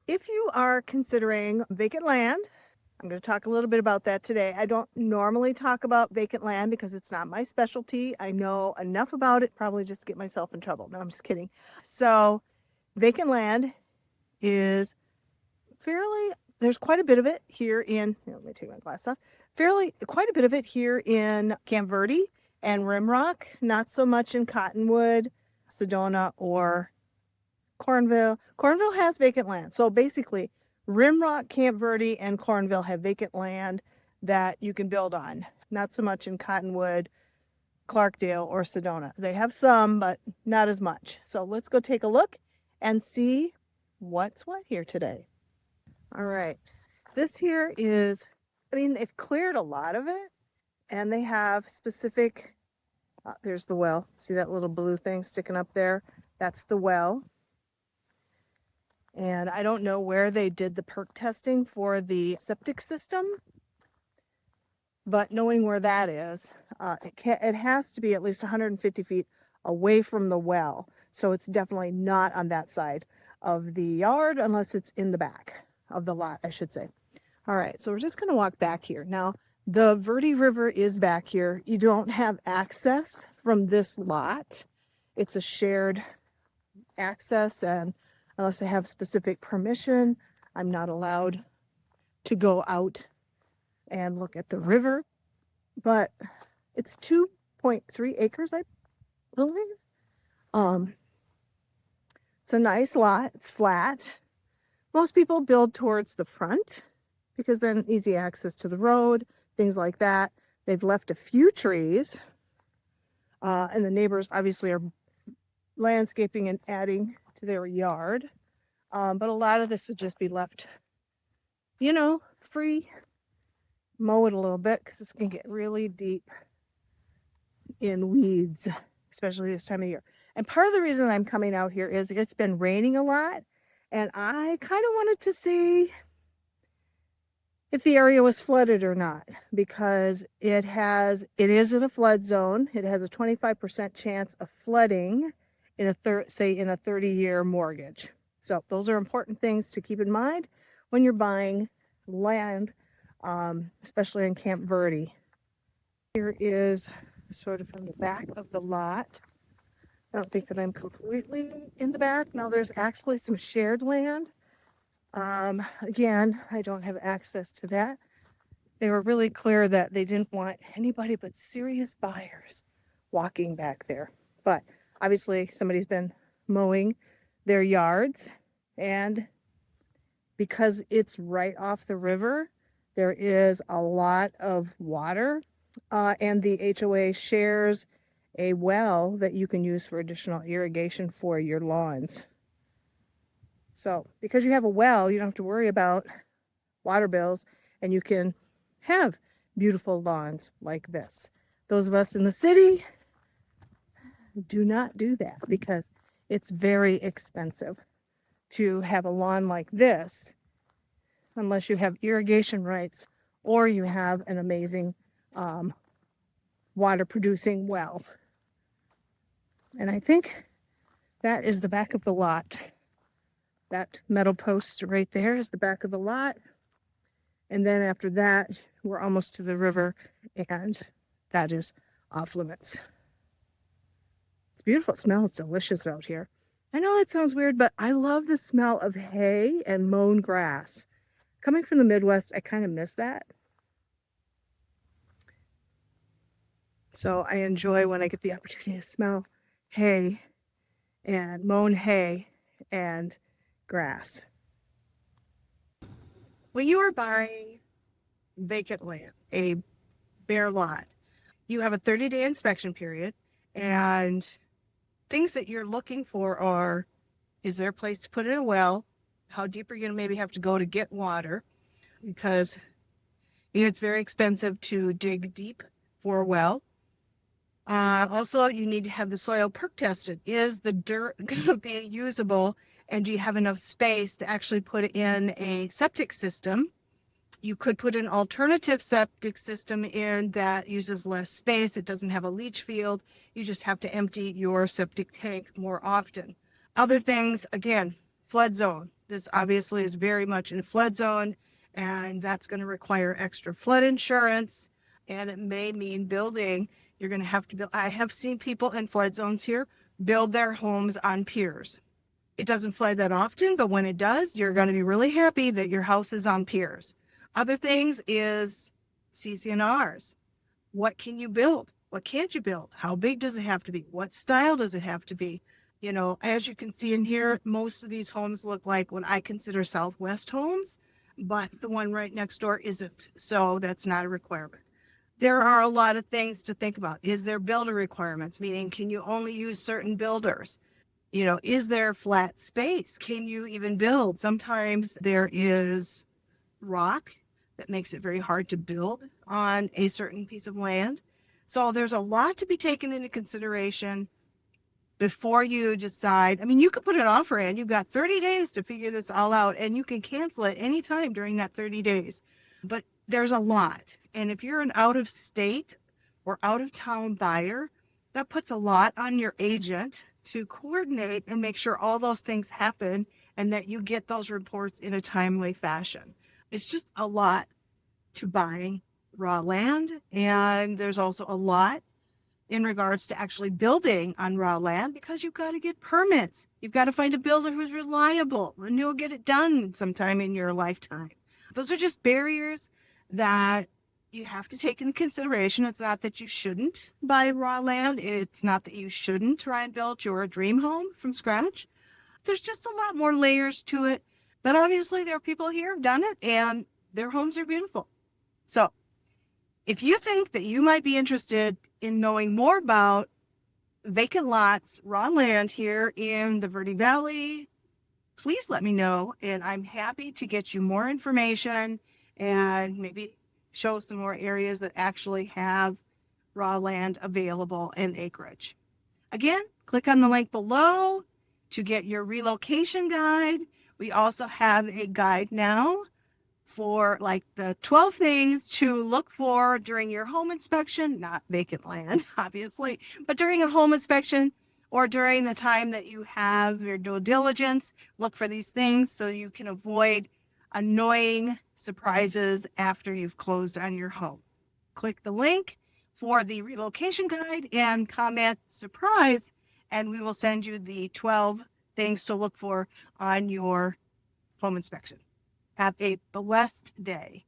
If you are considering vacant land, I'm going to talk a little bit about that today. I don't normally talk about vacant land because it's not my specialty. I know enough about it probably just to get myself in trouble. No, I'm just kidding. So vacant land is there's quite a bit of it here in, let me take my glass off, quite a bit of it here in Camp Verde and Rimrock, not so much in Cottonwood, Sedona, or Cornville. Cornville has vacant land. So basically, Rimrock, Camp Verde, and Cornville have vacant land that you can build on. Not so much in Cottonwood, Clarkdale, or Sedona. They have some, but not as much. So let's go take a look and see what's what here today. All right. This here is, they've cleared a lot of it, and they have specific, there's the well. See that little blue thing sticking up there? That's the well. And I don't know where they did the perk testing for the septic system, but knowing where that is, it has to be at least 150 feet away from the well. So it's definitely not on that side of the yard unless it's in the back of the lot, I should say. All right, so we're just going to walk back here. Now, the Verde River is back here. You don't have access from this lot. It's a shared access, and unless I have specific permission, I'm not allowed to go out and look at the river. But it's 2.3 acres, I believe. It's a nice lot. It's flat. Most people build towards the front because then easy access to the road, things like that. They've left a few trees, and the neighbors obviously are landscaping and adding to their yard. But a lot of this would just be left, free. Mow it a little bit because it's going to get really deep in weeds, especially this time of year. And part of the reason I'm coming out here is it's been raining a lot, and I kind of wanted to see if the area was flooded or not, because it is in a flood zone. It has a 25% chance of flooding in a 30-year mortgage. So those are important things to keep in mind when you're buying land, especially in Camp Verde. Here is sort of from the back of the lot. I don't think that I'm completely in the back. Now there's actually some shared land. Again, I don't have access to that. They were really clear that they didn't want anybody but serious buyers walking back there. But obviously somebody's been mowing their yards, and because it's right off the river, there is a lot of water, and the HOA shares a well that you can use for additional irrigation for your lawns. So because you have a well, you don't have to worry about water bills, and you can have beautiful lawns like this. Those of us in the city do not do that because it's very expensive to have a lawn like this unless you have irrigation rights or you have an amazing water producing well. And I think that is the back of the lot. That metal post right there is the back of the lot. And then after that, we're almost to the river, and that is off limits. It's beautiful. It smells delicious out here. I know that sounds weird, but I love the smell of hay and mown grass. Coming from the Midwest, I kind of miss that. So I enjoy when I get the opportunity to smell hay and mown hay and grass. When you are buying vacant land, a bare lot, you have a 30-day inspection period, and things that you're looking for are, is there a place to put in a well? How deep are you going to maybe have to go to get water? Because it's very expensive to dig deep for a well. Also, you need to have the soil perk tested. Is the dirt going to be usable, and do you have enough space to actually put in a septic system? You could put an alternative septic system in that uses less space. It doesn't have a leach field. You just have to empty your septic tank more often. Other things, again, flood zone. This obviously is very much in a flood zone, and that's going to require extra flood insurance, and it may mean building. You're going to have to build. I have seen people in flood zones here build their homes on piers. It doesn't flood that often, but when it does, you're going to be really happy that your house is on piers. Other things is CC&Rs. What can you build? What can't you build? How big does it have to be? What style does it have to be? You know, as you can see in here, most of these homes look like what I consider Southwest homes, but the one right next door isn't. So that's not a requirement. There are a lot of things to think about. Is there builder requirements? Meaning, can you only use certain builders? You know, is there flat space? Can you even build? Sometimes there is rock that makes it very hard to build on a certain piece of land. So there's a lot to be taken into consideration before you decide. I mean, you could put an offer in. You've got 30 days to figure this all out, and you can cancel it anytime during that 30 days. But there's a lot. And if you're an out-of-state or out-of-town buyer, that puts a lot on your agent to coordinate and make sure all those things happen and that you get those reports in a timely fashion. It's just a lot to buying raw land, and there's also a lot in regards to actually building on raw land because you've got to get permits. You've got to find a builder who's reliable and you'll get it done sometime in your lifetime. Those are just barriers that you have to take into consideration. It's not that you shouldn't buy raw land. It's not that you shouldn't try and build your dream home from scratch. There's just a lot more layers to it. But obviously there are people here who've done it and their homes are beautiful. So if you think that you might be interested in knowing more about vacant lots, raw land here in the Verde Valley, please let me know. And I'm happy to get you more information and maybe show some more areas that actually have raw land available and acreage. Again, click on the link below to get your relocation guide. We also have a guide now for like the 12 things to look for during your home inspection, not vacant land, obviously, but during a home inspection or during the time that you have your due diligence. Look for these things so you can avoid annoying surprises after you've closed on your home. Click the link for the relocation guide and comment surprise, and we will send you the 12 things to look for on your home inspection. Have a blessed day.